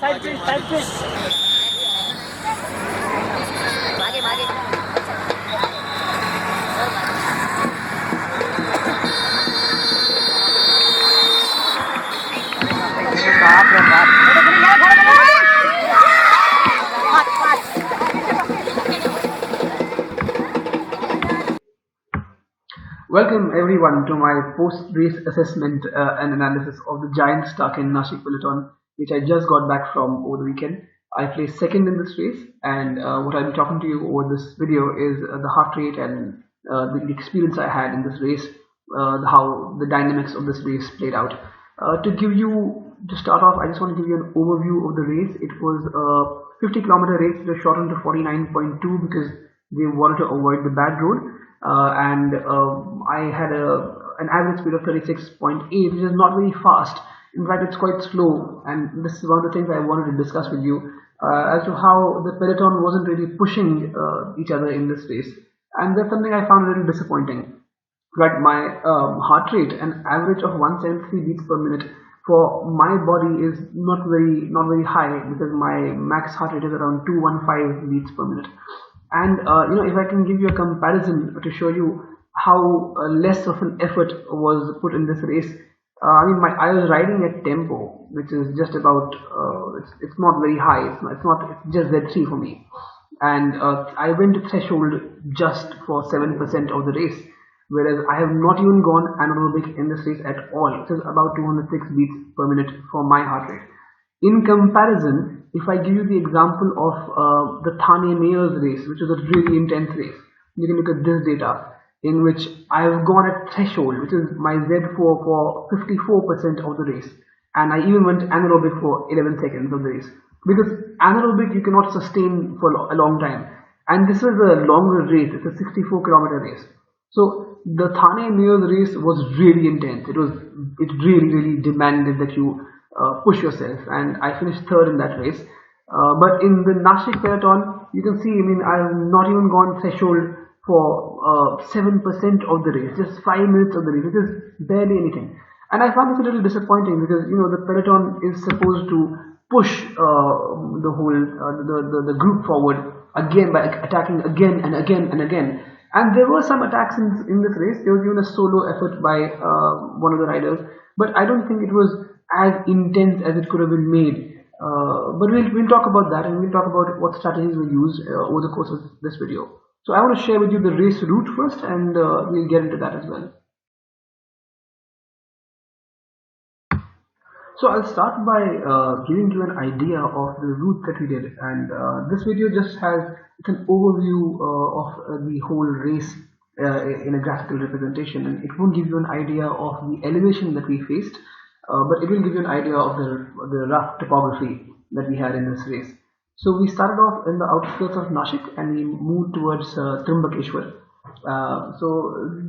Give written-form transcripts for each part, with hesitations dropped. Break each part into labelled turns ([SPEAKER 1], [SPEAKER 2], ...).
[SPEAKER 1] Welcome everyone to my post-race assessment and analysis of the giant Starkenn Nashik Peloton, which I just got back from over the weekend. I placed second in this race, and what I'll be talking to you over this video is the heart rate and the experience I had in this race, how the dynamics of this race played out. To start off, I just want to give you an overview of the race. It was a 50-kilometer race. It was shortened to 49.2 because they wanted to avoid the bad road. I had an average speed of 36.8, which is not very fast. In fact, it's quite slow, and this is one of the things I wanted to discuss with you as to how the peloton wasn't really pushing each other in this race. And that's something I found a little disappointing. Right, my heart rate, an average of 173 beats per minute for my body is not very high, because my max heart rate is around 215 beats per minute. And if I can give you a comparison to show you how less of an effort was put in this race, I was riding at tempo, which is just about it's not very high. It's just Z3 for me, and I went to threshold just for 7% of the race, whereas I have not even gone anaerobic in this race at all. It is about 206 beats per minute for my heart rate. In comparison, if I give you the example of the Thane Mayor's race, which is a really intense race, you can look at this data, in which I have gone at threshold, which is my Z4 for 54% of the race, and I even went anaerobic for 11 seconds of the race, because anaerobic you cannot sustain for a long time, and this is a longer race. It's a 64-kilometer race. So the Thane Mayor's race was really intense. It really demanded that you push yourself, and I finished third in that race. But in the Nashik Peloton, you can see, I have not even gone threshold for 7% of the race, just 5 minutes of the race, which is barely anything. And I found this a little disappointing, because the peloton is supposed to push the whole the group forward again by attacking again and again and again. And there were some attacks in this race. There was even a solo effort by one of the riders, but I don't think it was as intense as it could have been made. But we'll talk about that, and we'll talk about what strategies we used over the course of this video. So I want to share with you the race route first, and we'll get into that as well. So I'll start by giving you an idea of the route that we did, and this video just has an overview of the whole race in a graphical representation, and it won't give you an idea of the elevation that we faced, but it will give you an idea of the rough topography that we had in this race. So we started off in the outskirts of Nashik, and we moved towards Trimbakeshwar. So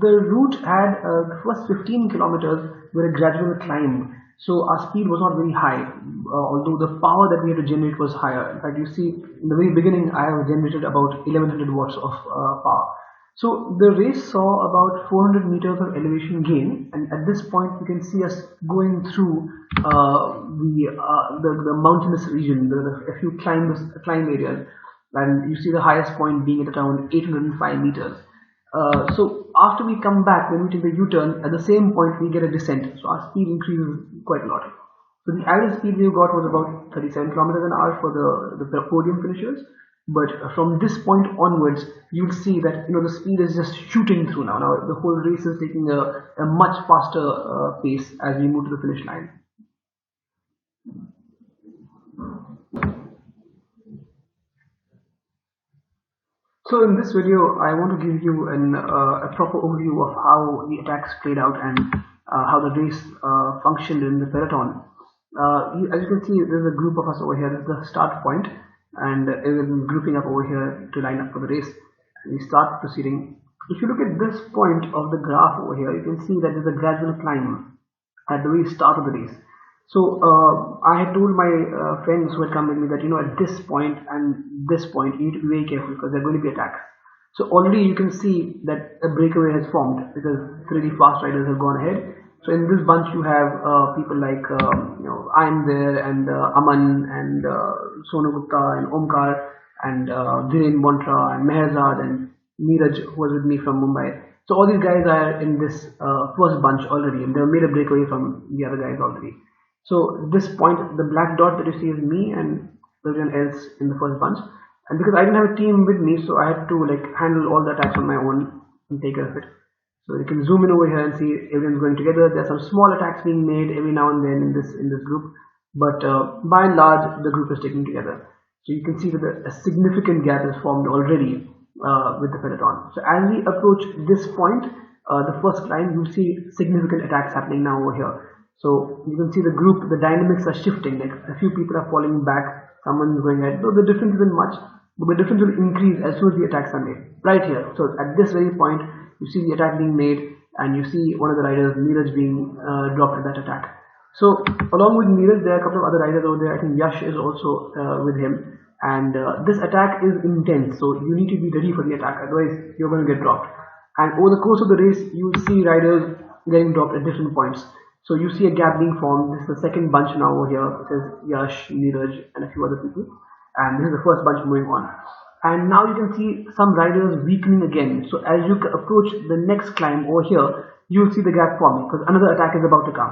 [SPEAKER 1] the route had the first 15 kilometers were a gradual climb. So our speed was not very high, although the power that we had to generate was higher. In fact, you see, in the very beginning, I have generated about 1100 watts of power. So the race saw about 400 meters of elevation gain, and at this point you can see us going through the mountainous region, a few climb areas, and you see the highest point being at around 805 meters. So after we come back, when we take the U-turn, at the same point we get a descent, so our speed increases quite a lot. So the average speed we got was about 37 kilometers an hour for the podium finishers. But from this point onwards, you'll see that the speed is just shooting through now. Now the whole race is taking a much faster pace as we move to the finish line. So in this video, I want to give you a proper overview of how the attacks played out and how the race functioned in the peloton. As you can see, there's a group of us over here. This is the start point, and we're grouping up over here to line up for the race. We start proceeding. If you look at this point of the graph over here, you can see that there's a gradual climb at the very start of the race. So I had told my friends who had come with me that at this point and this point you need to be very careful, because there are going to be attacks. So already you can see that a breakaway has formed, because 3 fast riders have gone ahead. So in this bunch you have people like I'm there, and Aman, and Sonu Gupta, and Omkar, and Dhiren Montra, and Meherzad, and Neeraj, who was with me from Mumbai. So all these guys are in this first bunch already, and they've made a breakaway from the other guys already. So this point, the black dot that you see is me and everyone else in the first bunch. And because I didn't have a team with me, so I had to like handle all the attacks on my own and take care of it. So you can zoom in over here and see everyone's going together. There's some small attacks being made every now and then in this group, but by and large the group is sticking together. So you can see that a significant gap is formed already with the peloton. So as we approach this point, the first climb, you'll see significant attacks happening now over here. So you can see the group, the dynamics are shifting. Like a few people are falling back, someone's going ahead. So the difference isn't much, but the difference will increase as soon as the attacks are made. Right here. So at this very point, you see the attack being made, and you see one of the riders, Neeraj, being dropped at that attack. So along with Neeraj, there are a couple of other riders over there. I think Yash is also with him. And this attack is intense, so you need to be ready for the attack, otherwise you're going to get dropped. And over the course of the race, you will see riders getting dropped at different points. So you see a gap being formed. This is the second bunch now over here. It says Yash, Neeraj, and a few other people. And this is the first bunch moving on. And now you can see some riders weakening again. So as you approach the next climb over here, you will see the gap forming because another attack is about to come.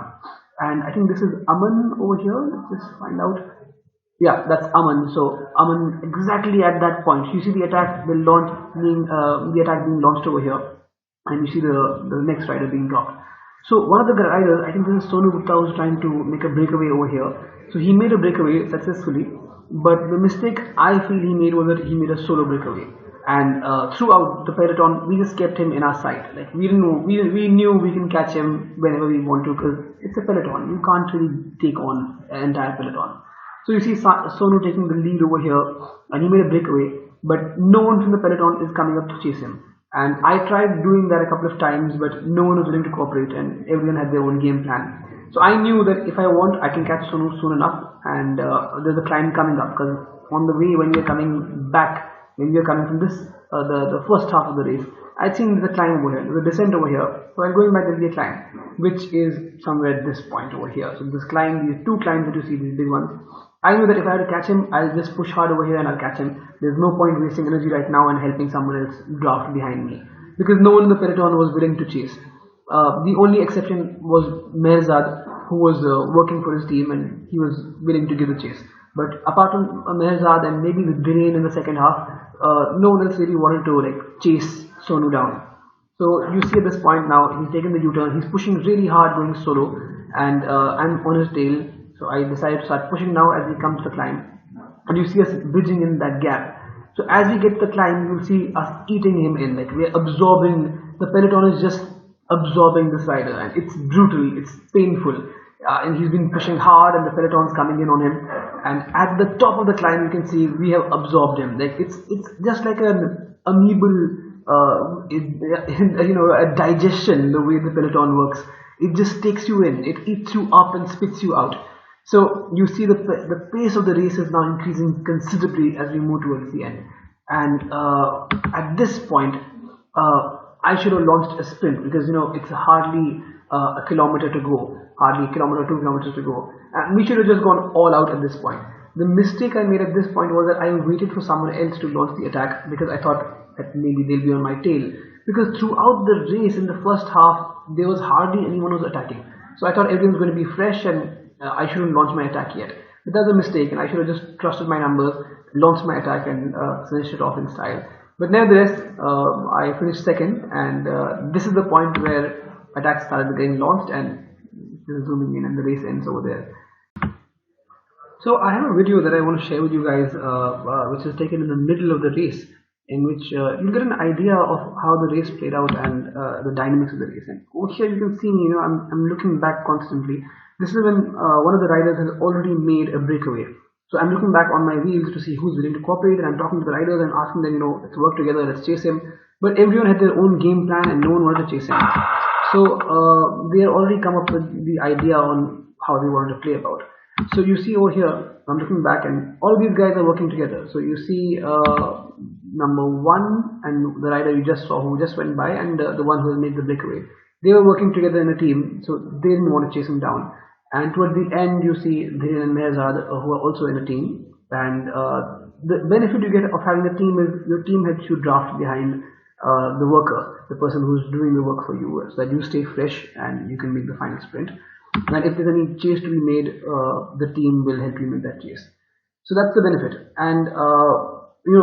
[SPEAKER 1] And I think this is Aman over here. Let's just find out. Yeah, that's Aman. So Aman, exactly at that point, you see the attack, the attack being launched over here, and you see the next rider being dropped. So one of the riders, I think this is Sonu Gupta, who's trying to make a breakaway over here. So he made a breakaway successfully, but the mistake I feel he made was that he made a solo breakaway. And throughout the peloton, we just kept him in our sight. Like we knew we can catch him whenever we want to, because it's a peloton. You can't really take on an entire peloton. So you see Sonu taking the lead over here, and he made a breakaway, but no one from the peloton is coming up to chase him. And I tried doing that a couple of times, but no one was willing to cooperate, and everyone had their own game plan. So I knew that if I want, I can catch Sonu soon enough, and there's a climb coming up, because on the way when we're coming back, when we're coming from this, the first half of the race, I'd seen there's a climb over here, there's a descent over here. So while going back, there'll be a climb, which is somewhere at this point over here. So this climb, these two climbs that you see, these big ones, I knew that if I had to catch him, I'll just push hard over here and I'll catch him. There's no point wasting energy right now and helping someone else draft behind me, because no one in the peloton was willing to chase. The only exception was Meherzad, who was working for his team, and he was willing to give the chase. But apart from Meherzad and maybe with Dhiren in the second half, no one else really wanted to like chase Sonu down. So you see at this point now, he's taken the U-turn, he's pushing really hard going solo, and I'm on his tail. So I decided to start pushing now as we come to the climb, and you see us bridging in that gap. So as we get to the climb, you'll see us eating him in, like we're absorbing, the peloton is just absorbing this rider, and it's brutal, it's painful. And he's been pushing hard, and the peloton's coming in on him, and at the top of the climb you can see we have absorbed him. Like it's just like an amoebal a digestion, the way the peloton works. It just takes you in, it eats you up and spits you out. So you see the pace of the race is now increasing considerably as we move towards the end. And at this point, I should have launched a sprint, because it's hardly a kilometer to go, hardly a kilometer, 2 kilometers to go, and we should have just gone all out at this point. The mistake I made at this point was that I waited for someone else to launch the attack, because I thought that maybe they'll be on my tail. Because throughout the race in the first half, there was hardly anyone who was attacking. So I thought everyone's going to be fresh, and I shouldn't launch my attack yet. But that's a mistake, and I should have just trusted my numbers, launched my attack, and finished it off in style. But nevertheless, I finished second, and this is the point where attacks started getting launched, and zooming in, and the race ends over there. So I have a video that I want to share with you guys, which is taken in the middle of the race, in which you'll get an idea of how the race played out and the dynamics of the race. And over here you can see, I'm looking back constantly. This is when one of the riders has already made a breakaway. So I'm looking back on my wheels to see who's willing to cooperate, and I'm talking to the riders and asking them, let's work together, let's chase him. But everyone had their own game plan, and no one wanted to chase him. So they had already come up with the idea on how they wanted to play about. So you see over here, I'm looking back, and all of these guys are working together. So you see number one, and the rider you just saw who just went by, and the one who made the breakaway. They were working together in a team, so they didn't want to chase him down. And towards the end, you see Dhiren and Mehrzad, who are also in a team. And the benefit you get of having a team is your team helps you draft behind the worker, the person who's doing the work for you, so that you stay fresh and you can make the final sprint. And if there's any chase to be made, the team will help you make that chase. So that's the benefit. And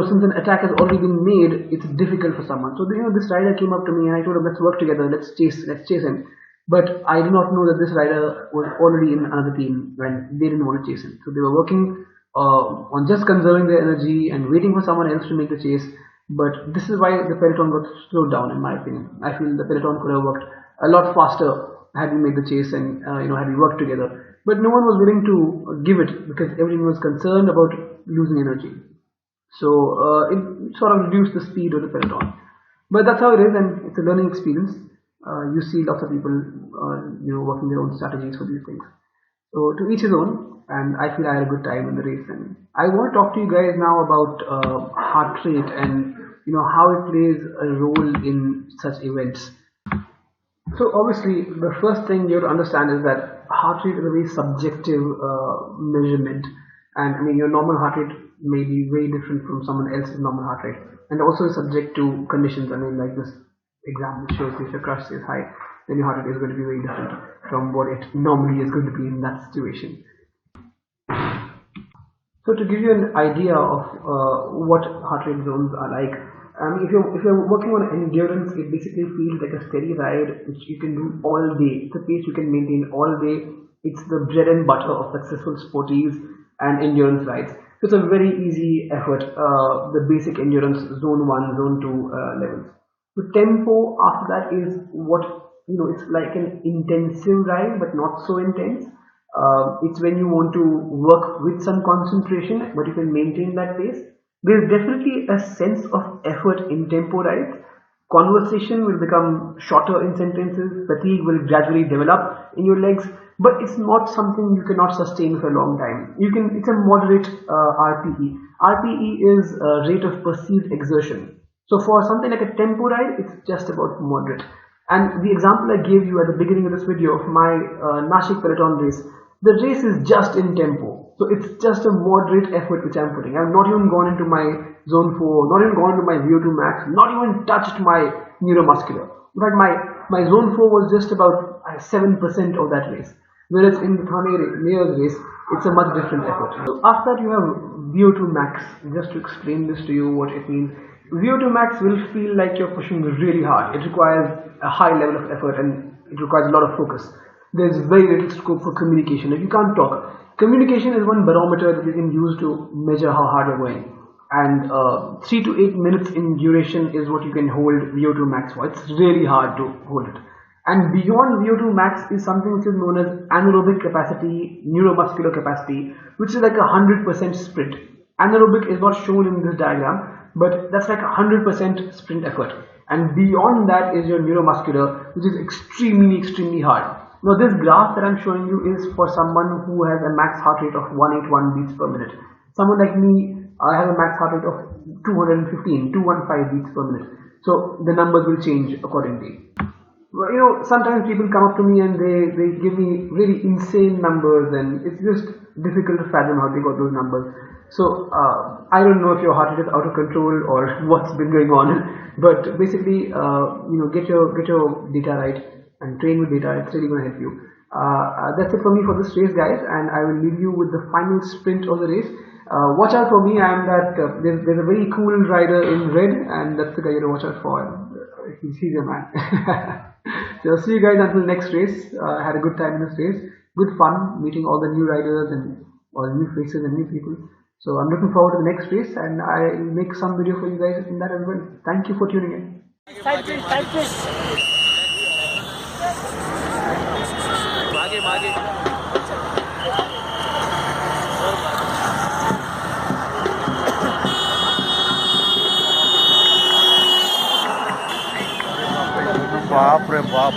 [SPEAKER 1] since an attack has already been made, it's difficult for someone. So this rider came up to me and I told him, let's work together, let's chase him. But I did not know that this rider was already in another team when they didn't want to chase him. So they were working on just conserving their energy and waiting for someone else to make the chase. But this is why the peloton got slowed down, in my opinion. I feel the peloton could have worked a lot faster had we made the chase and had we worked together. But no one was willing to give it because everyone was concerned about losing energy. So it sort of reduced the speed of the peloton. But that's how it is, and it's a learning experience. You see lots of people working their own strategies for these things. So to each his own, and I feel I had a good time in the race. And I want to talk to you guys now about heart rate and how it plays a role in such events. So obviously the first thing you have to understand is that heart rate is a very subjective measurement, and I mean your normal heart rate may be very different from someone else's normal heart rate, and also is subject to conditions. I mean, like this example shows, if your crush is high, then your heart rate is going to be very different from what it normally is going to be in that situation. So to give you an idea of what heart rate zones are like, if you're working on endurance, it basically feels like a steady ride which you can do all day. It's a pace you can maintain all day. It's the bread and butter of successful sporties and endurance rides. So it's a very easy effort, the basic endurance zone 1, zone 2 levels. The tempo after that is what, it's like an intensive ride but not so intense. It's when you want to work with some concentration but you can maintain that pace. There's definitely a sense of effort in tempo rides. Conversation will become shorter in sentences, fatigue will gradually develop in your legs, but it's not something you cannot sustain for a long time. It's a moderate RPE. RPE is rate of perceived exertion. So for something like a tempo ride, it's just about moderate. And the example I gave you at the beginning of this video of my Nashik Peloton race, the race is just in tempo. So it's just a moderate effort which I'm putting. I've not even gone into my zone 4, not even gone into my VO2 max, not even touched my neuromuscular. In fact, my zone 4 was just about 7% of that race. Whereas in the Thane race, it's a much different effort. So after that you have VO2 max. Just to explain this to you what it means. VO2 max will feel like you're pushing really hard. It requires a high level of effort and it requires a lot of focus. There's very little scope for communication. If you can't talk, communication is one barometer that you can use to measure how hard you're going. And 3 to 8 minutes in duration is what you can hold VO2 max for. It's really hard to hold it. And beyond VO2 max is something which is known as anaerobic capacity, neuromuscular capacity, which is like 100% sprint. Anaerobic is not shown in this diagram, but that's like 100% sprint effort. And beyond that is your neuromuscular, which is extremely hard. Now this graph that I'm showing you is for someone who has a max heart rate of 181 beats per minute. Someone like me, I have a max heart rate of 215 beats per minute. So the numbers will change accordingly. Well, sometimes people come up to me and they give me really insane numbers, and it's just difficult to fathom how they got those numbers. So I don't know if your heart rate is out of control or what's been going on, but basically, get your data right and train with data. It's really going to help you. That's it for me for this race, guys, and I will leave you with the final sprint of the race. Watch out for me. I am that there's a very cool rider in red, and that's the guy you have to watch out for. He's a man. So see you guys until next race. I had a good time in this race. Good fun meeting all the new riders and all new faces and new people. So I'm looking forward to the next race, and I will make some video for you guys in that as well. Thank you for tuning in.
[SPEAKER 2] Side fish.
[SPEAKER 3] बाप रे बाप